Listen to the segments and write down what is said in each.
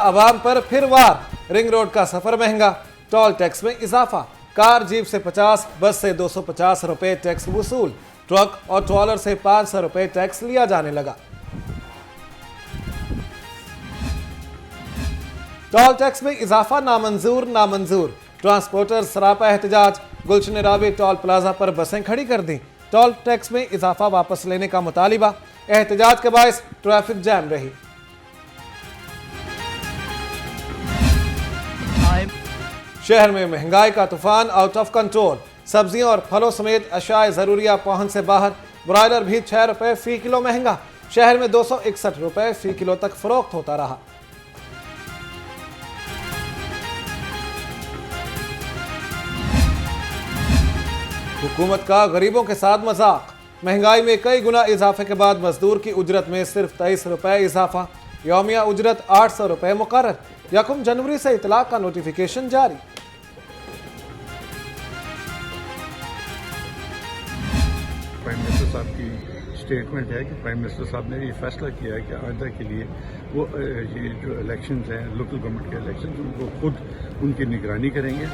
अवाम पर फिर वार, ring road का सफर महंगा, टोल टैक्स में इजाफा, कार जीप से 50, बस से 250 रुपए टैक्स वसूल, ट्रक और ट्रॉलर से 500 रुपए टैक्स लिया जाने लगा। टोल टैक्स में इजाफा नामंजूर, ट्रांसपोर्टर सरापा एहतजाज, गुलशन राबी टोल प्लाजा पर बसें खड़ी कर दी, टोल टैक्स में इजाफा वापस लेने का मुतालिबा, एहतजाज के बायस ट्रैफिक जैम रही। शहर में महंगाई का तूफान आउट ऑफ कंट्रोल, सब्जियों और फलों समेत अशाए जरूरिया पहुंच से बाहर, ब्रॉयलर भी 6 रुपए फी किलो महंगा, शहर में 261 रुपए फी किलो तक फरोख्त होता रहा। हुकूमत का गरीबों के साथ मजाक, महंगाई में कई गुना इजाफे के बाद मजदूर की उजरत में सिर्फ 23 रुपए इजाफा, यौमिया उजरत 800 रुपए मुकर्रर, 1 जनवरी से इतलाक का नोटिफिकेशन जारी। प्राइम मिनिस्टर साहब की स्टेटमेंट है कि प्राइम मिनिस्टर साहब ने ये फैसला किया है कि आइंदा के लिए वो ये जो इलेक्शंस हैं, लोकल गवर्नमेंट के इलेक्शंस, उनको खुद उनकी निगरानी करेंगे।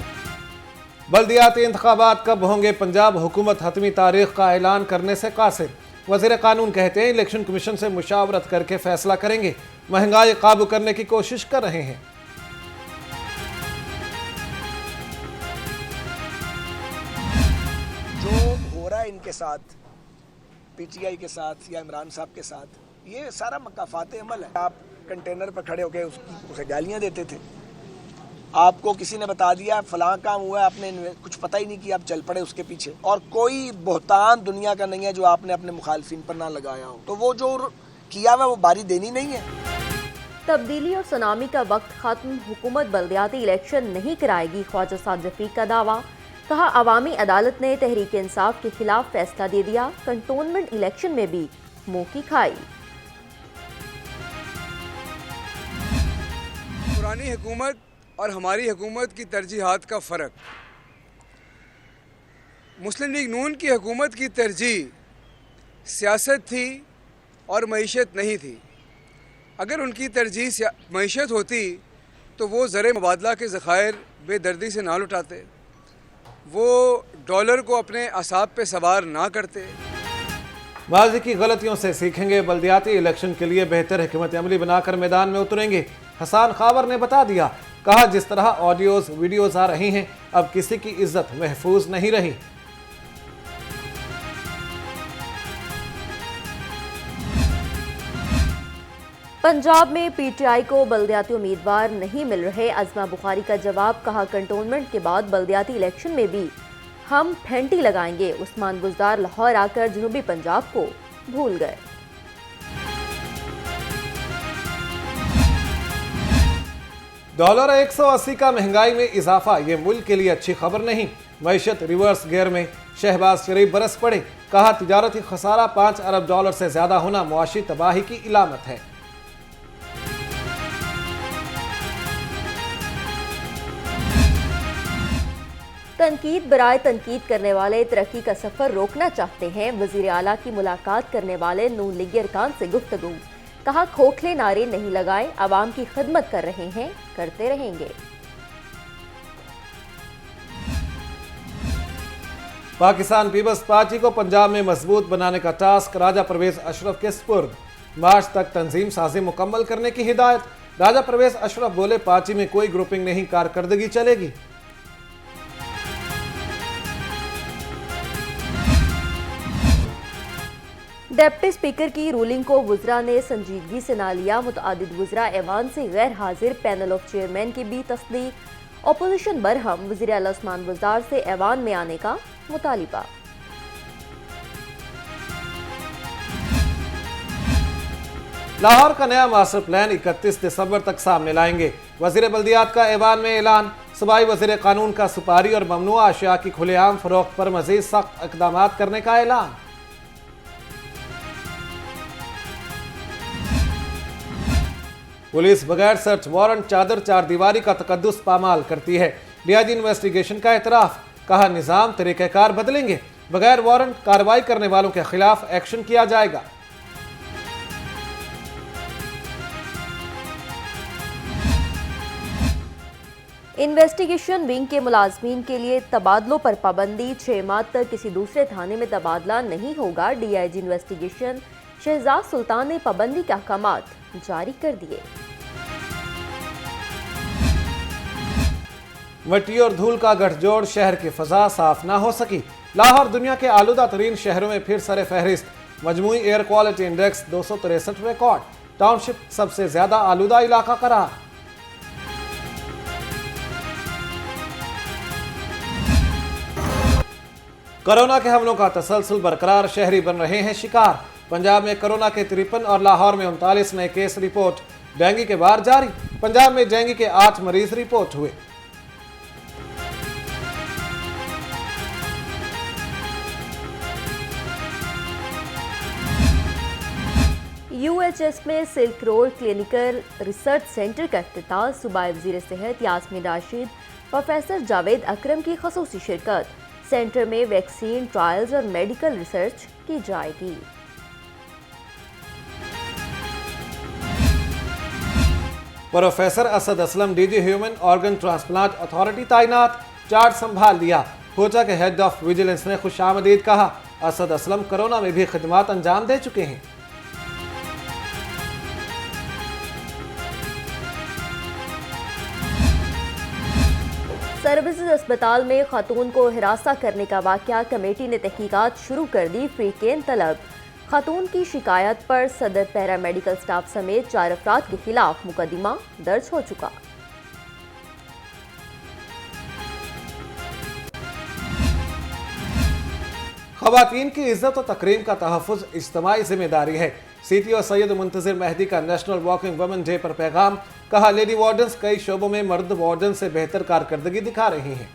बल्दियाती इंतखाबात कब होंगे, पंजाब हुकूमत हतमी तारीख का ऐलान करने से कासिर, वज़ीर कानून कहते हैं इलेक्शन कमीशन से मुशावरत करके फैसला करेंगे, महंगाई काबू करने की कोशिश कर रहे हैं। जो हो रहा है इनके साथ, पीटीआई के साथ या इमरान साहब के साथ, ये सारा मकाफात अमल है। आप कंटेनर पर खड़े होकर उसे गालियां देते थे, आपको किसी ने बता दिया फलां काम हुआ है, आपने कुछ पता ही नहीं किया, आप चल पड़े उसके पीछे, और कोई बोहतान दुनिया का नहीं है जो आपने अपने मुखालफिन पर ना लगाया हो, तो वो जो किया हुआ वो बारी देनी नहीं है। तब्दीली और सुनामी का वक्त खत्म, हुकूमत बल्दियाती इलेक्शन नहीं कराएगी, ख्वाजा साद रफीक का दावा, कहा अवामी अदालत ने तहरीक इंसाफ के खिलाफ फैसला दे दिया, कंटोनमेंट इलेक्शन में भी मुंह की खाई। पुरानी हुकूमत और हमारी हुकूमत की तरजीहात का फ़र्क, मुस्लिम लीग नून की हुकूमत की तरजीह सियासत थी और मईशत नहीं थी। अगर उनकी तरजीह मईशत होती तो वो ज़र मुबादला के ज़खायर बेदर्दी से ना लुटाते, वो डॉलर को अपने असाब पे सवार ना करते। माजी की गलतियों से सीखेंगे, बल्दियाती इलेक्शन के लिए बेहतर हिकमत अमली बनाकर मैदान में उतरेंगे, हसान खावर ने बता दिया, कहा जिस तरह ऑडियोज वीडियोज आ रही हैं अब किसी की इज्जत महफूज नहीं रही। पंजाब में पीटीआई को बल्दियाती उम्मीदवार नहीं मिल रहे, अज़मा बुखारी का जवाब, कहा कंटोनमेंट के बाद बल्दियाती इलेक्शन में भी हम फेंटी लगाएंगे, उस्मान बुज़दार लाहौर आकर जनूबी पंजाब को भूल गए। डॉलर 180 का महंगाई में इजाफा, ये मुल्क के लिए अच्छी खबर नहीं, मईशत रिवर्स गियर में, शहबाज शरीफ बरस पड़े, कहा तिजारती खसारा 5 अरब डॉलर से ज्यादा होना मुआशी तबाही की इलामत है। तनकीद बराए तनकीद करने वाले तरक्की का सफर रोकना चाहते हैं, वजीर आला की मुलाकात करने वाले नून लीगी अरकान से गुफ्तगू, कहा खोखले नारे नहीं लगाए, आवाम की खिदमत कर रहे हैं, करते रहेंगे। पाकिस्तान पीपल्स पार्टी को पंजाब में मजबूत बनाने का टास्क राजा परवेज अशरफ के स्पुर्द, मार्च तक तंजीम साजी मुकम्मल करने की हिदायत, राजा परवेज अशरफ बोले पार्टी में कोई ग्रुपिंग नहीं, कारकर्दगी चलेगी। डिप्टी स्पीकर की रूलिंग को वुज़रा ने संजीदगी से ना लिया, मुतअद्दिद वुज़रा ऐवान से गैर हाजिर, पैनल ऑफ चेयरमैन की भी तस्दीक, अपोजिशन बरहम, वज़ीर आला उस्मान बुज़दार से ऐवान में आने का मुतालिबा। लाहौर का नया मास्टर प्लान 31 दिसंबर तक सामने लाएंगे, वज़ीर बल्दियात का ऐवान में ऐलान, सूबाई वज़ीर कानून का सुपारी और ममनुआ अशिया की खुलेआम फरोख्त पर मज़ीद सख्त इक़दाम करने का ऐलान। पुलिस बगैर सर्च वारंट चादर चार दीवारी का तकद्दुस पामाल करती है, डीआईजी इन्वेस्टिगेशन का एतराफ, कहा निज़ाम तरीक़ेकार बदलेंगे, बगैर वारंट कार्रवाई करने वालों के खिलाफ एक्शन किया जाएगा। इन्वेस्टिगेशन विंग के मुलाजमीन के लिए तबादलों पर पाबंदी, 6 माह तक किसी दूसरे थाने में तबादला नहीं होगा। डीआईजी इन्वेस्टिगेशन शहजाद सुल्तान ने पाबंदी के अहकामात जारी कर दिए। मिट्टी और धूल का गठजोड़, शहर की फजा साफ ना हो सकी। लाहौर दुनिया के आलूदा तरीन शहरों में फिर सरे फहरिस्त। मजमूई air quality index 263 record. Township सबसे ज्यादा आलूदा इलाका करार। कोरोना के हमलों का तसलसल बरकरार, शहरी बन रहे हैं शिकार। पंजाब में कोरोना के 53 और लाहौर में 39 नए केस रिपोर्ट। डेंगू के बार जारी। पंजाब में डेंगू के 8 मरीज रिपोर्ट हुए। यूएचएस में silk road clinical research centre का इफ्तिताह। सूबाई वज़ीर सेहत यास्मीन राशिद, प्रोफेसर जावेद अकरम की खसूसी शिरकत। सेंटर में वैक्सीन ट्रायल्स और मेडिकल रिसर्च की जाएगी। Professor Asad Aslam DG human organ transplant authority तैनात। चार्ज संभाल लिया। कोटा के हेड ऑफ विजिलेंस ने खुशामदीद कहा। असद असलम कोरोना में भी खिदमात अंजाम दे चुके हैं। सर्विसेज अस्पताल में खातून को हिरासा करने का वाकया, कमेटी ने तहकीकात शुरू कर दी। फ्रीकेन तलब। खातून की शिकायत पर सदर पैरा मेडिकल स्टाफ समेत 4 अफराद के खिलाफ मुकदमा दर्ज हो चुका। खवातीन की इज्जत और तकरीम का तहफ़्फ़ुज़ इज्तिमाई जिम्मेदारी है। CTO सैयद मुंतज़िर मेहदी का नेशनल वॉकिंग वुमेन डे पर पैगाम। कहा, लेडी वार्डन्स कई शोबों में मर्द वार्डन से बेहतर कारकर्दगी दिखा रही हैं।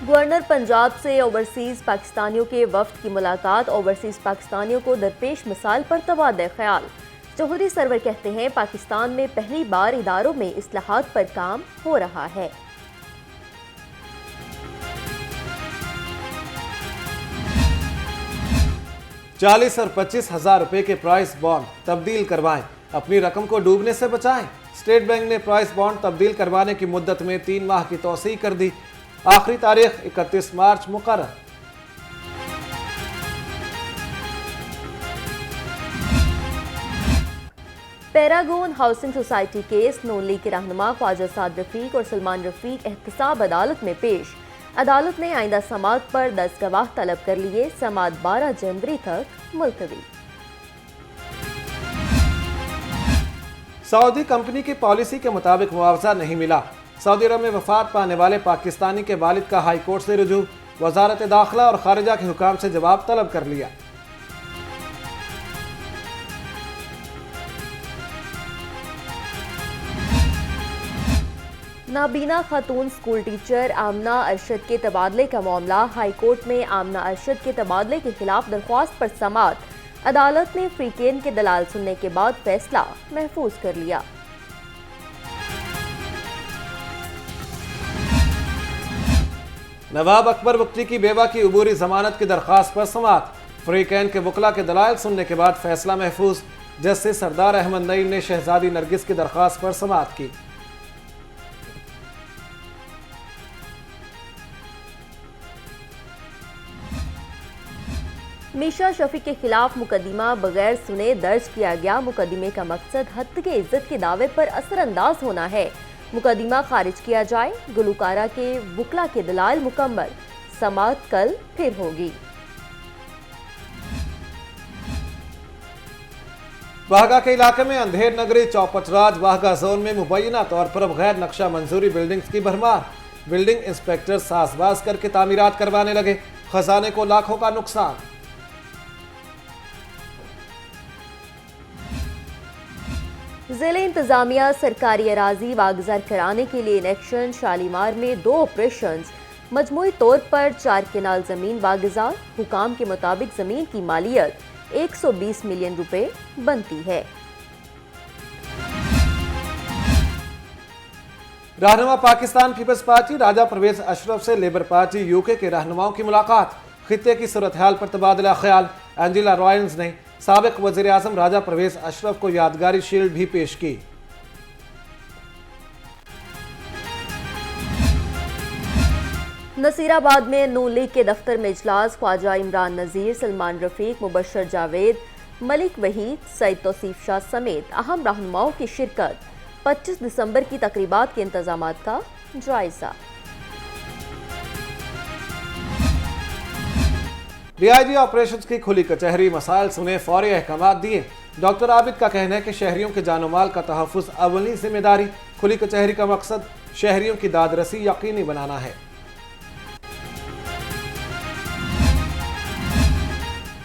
गवर्नर पंजाब से ओवरसीज पाकिस्तानियों के वफ्द की मुलाकात। ओवरसीज पाकिस्तानियों को दरपेश मिसाल पर तबादला ख्याल। जौहरी सरवर कहते हैं, पाकिस्तान में पहली बार इदारों में इस्लाहात पर काम हो रहा है। ₹40,000 और 25,000 रुपए के प्राइस बॉन्ड तब्दील करवाएं, अपनी रकम को डूबने से बचाएं। स्टेट बैंक ने प्राइस बॉन्ड तब्दील करवाने की मुद्दत में 3 माह की तौसीह कर दी। आखिरी तारीख 31 मार्च मुकर्रर। Paragon housing society case. Noon League के रहनुमा ख्वाजा साद रफीक और सलमान रफीक एहतसाब अदालत में पेश। अदालत ने आइंदा समाअत पर 10 गवाह तलब कर लिए। समाअत 12 जनवरी तक मुलतवी। सऊदी कंपनी की पॉलिसी के मुताबिक मुआवजा नहीं मिला। सऊदी अरब में वफात पाने वाले पाकिस्तानी के वालिद का हाई कोर्ट से रुजू। वजारत दाखिला और खारिजा के हुकाम से जवाब तलब कर लिया। नाबीना खातून स्कूल टीचर आमना अरशद के तबादले का मामला। हाई कोर्ट में आमना अरशद के तबादले के खिलाफ दरख्वास्त पर समाअत। अदालत ने फ्रीकेन के दलाल सुनने के बाद फैसला महफूज कर लिया। नवाब अकबर बुख्ती की बेवा की अबूरी जमानत की दरख्वास्त पर समाअत। फ्रीकेन के वकला के दलाइल सुनने के बाद फैसला महफूज। जस्टिस सरदार अहमद नईम ने शहजादी नरगिस की दरख्वास्त पर समाअत की। मीशा शफी के खिलाफ मुकदमा बगैर सुने दर्ज किया गया। मुकदमे का मकसद हत्या के इज्जत के दावे पर असरअंदाज होना है। मुकदमा खारिज किया जाए। गुलकारा के वकला के दलाइल मुकम्मल। समाअत कल फिर होगी। वाहगा के इलाके में अंधेर नगरी चौपटराज वाहगा जोन में मुबैना तौर पर बगैर नक्शा मंजूरी बिल्डिंग्स की भरमार। बिल्डिंग इंस्पेक्टर साजबाज करके तामीरात करवाने लगे। खजाने को लाखों का नुकसान। जिले इंतजामिया सरकारी अराजी वागजार कराने के लिए इलेक्शन। शालीमार में 2 ऑपरेशंस। मजमूई तौर पर 4 केनाल जमीन वागजार। हुकाम के मुताबिक जमीन की मालियत 120 मिलियन रुपए बनती है। रहनुमा पाकिस्तान पीपल्स पार्टी राजा परवेज अशरफ से लेबर पार्टी यूके के रहनुमाओं की मुलाकात। खित्ते की सूरत हाल पर तबादला ख्याल। एंजेला रॉयल्स ने साबिक वजीर आजम राजा परवेज अशरफ को यादगारी शील्ड भी पेश की। नसीराबाद में नून लीग के दफ्तर में इजलास। ख्वाजा इमरान नज़ीर, सलमान रफीक, मुबशर जावेद, मलिक वहीद, सईद तौसीफ शाह समेत अहम रहनुमाओं की शिरकत। 25 दिसंबर की तकरीबात के इंतजामात का जायजा। डीआईजी ऑपरेशंस की खुली कचहरी, मसाइल सुने, फौरी अहकामात दिए। डॉक्टर आबिद का कहना है कि शहरियों के जानो माल का तहफ़्फ़ुज़ अव्वली जिम्मेदारी। खुली कचहरी का मकसद शहरियों की दादरसी यकीनी बनाना है।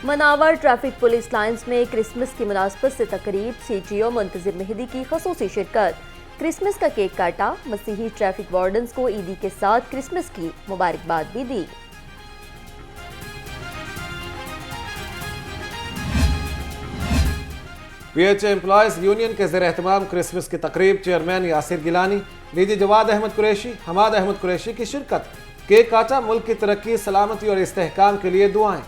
मनावर ट्रैफिक पुलिस लाइन्स में क्रिसमस की मुनासबत से तकरीब। CTO मुंतज़िर मेहदी की ख़ुसूसी शिरकत। क्रिसमस का केक काटा। मसीही ट्रैफिक वार्डन्स को ईदी के साथ क्रिसमस की मुबारकबाद भी दी। PHA एम्प्लॉयज़ यूनियन के ज़ेर एहतमाम क्रिसमस की तकरीब। चेयरमैन यासिर गिलानी, डीजी जवाद अहमद कुरैशी, हमाद अहमद कुरैशी की शिरकत। केक काटा। मुल्क की तरक्की, सलामती और इस्तेहकाम के लिए दुआएं।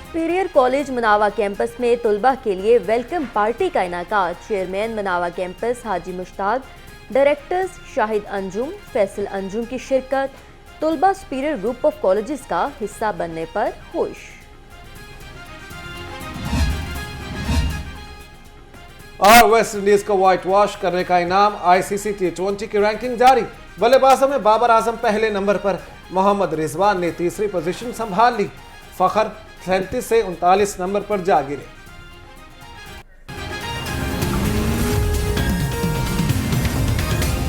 सुपीरियर कॉलेज मनावा कैंपस में तुलबा के लिए वेलकम पार्टी का इनाकात। चेयरमैन मनावा कैंपस हाजी मुश्ताक, डायरेक्टर्स शाहिद अंजुम, फैसल अंजुम की शिरकत। तुलबा सुपीरियर ग्रुप ऑफ कॉलेजेस का हिस्सा बनने पर खुश। और वेस्ट इंडीज को व्हाइट वॉश करने का इनाम। ICC T20 की रैंकिंग जारी। बल्लेबाजों में बाबर आजम पहले नंबर पर, मोहम्मद रिजवान ने तीसरी पोजीशन संभाल ली। फखर 37 से 39 नंबर पर जा गिरे।